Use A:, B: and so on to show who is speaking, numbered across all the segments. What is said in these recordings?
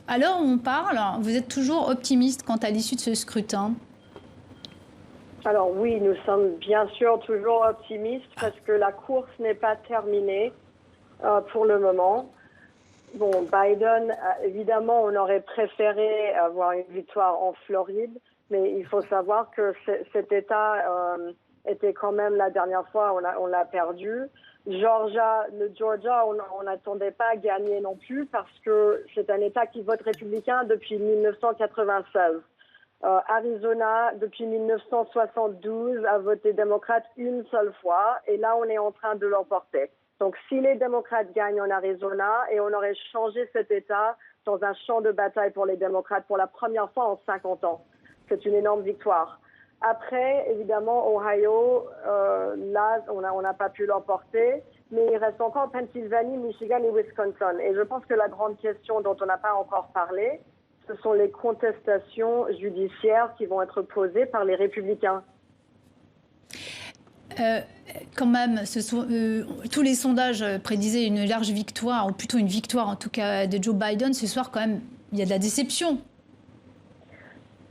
A: à l'heure où on parle, vous êtes toujours optimiste quant à l'issue de ce scrutin?
B: Alors oui, nous sommes bien sûr toujours optimistes parce que la course n'est pas terminée pour le moment. Bon, Biden, évidemment, on aurait préféré avoir une victoire en Floride, mais il faut savoir que cet État était quand même la dernière fois, on l'a perdu. Le Georgia, on n'attendait pas à gagner non plus parce que c'est un État qui vote républicain depuis 1996. Arizona, depuis 1972, a voté démocrate une seule fois et là, on est en train de l'emporter. Donc, si les démocrates gagnent en Arizona, et on aurait changé cet État dans un champ de bataille pour les démocrates pour la première fois en 50 ans. C'est une énorme victoire. Après, évidemment, Ohio, là, on n'a pas pu l'emporter, mais il reste encore Pennsylvanie, Michigan et Wisconsin. Et je pense que la grande question dont on n'a pas encore parlé, ce sont les contestations judiciaires qui vont être posées par les républicains.
A: Quand même, tous les sondages prédisaient une large victoire, ou plutôt une victoire en tout cas de Joe Biden. Ce soir, quand même, il y a de la déception.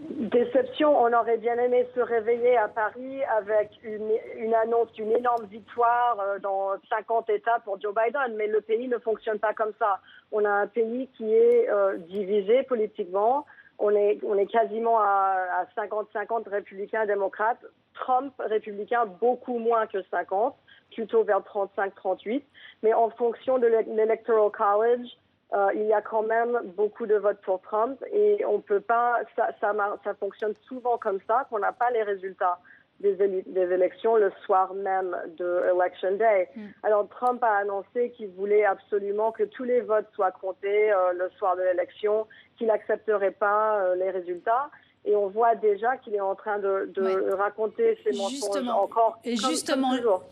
B: Déception, on aurait bien aimé se réveiller à Paris avec une annonce d'une énorme victoire dans 50 États pour Joe Biden, mais le pays ne fonctionne pas comme ça. On a un pays qui est divisé politiquement. On est quasiment à 50-50 républicains-démocrates. Trump, républicain, beaucoup moins que 50, plutôt vers 35-38. Mais en fonction de l'Electoral College, il y a quand même beaucoup de votes pour Trump et on peut pas, ça fonctionne souvent comme ça, qu'on n'a pas les résultats des élections le soir même de Election Day. Alors Trump a annoncé qu'il voulait absolument que tous les votes soient comptés le soir de l'élection, qu'il n'accepterait pas les résultats. Et on voit déjà qu'il est en train de raconter ses mensonges encore comme toujours.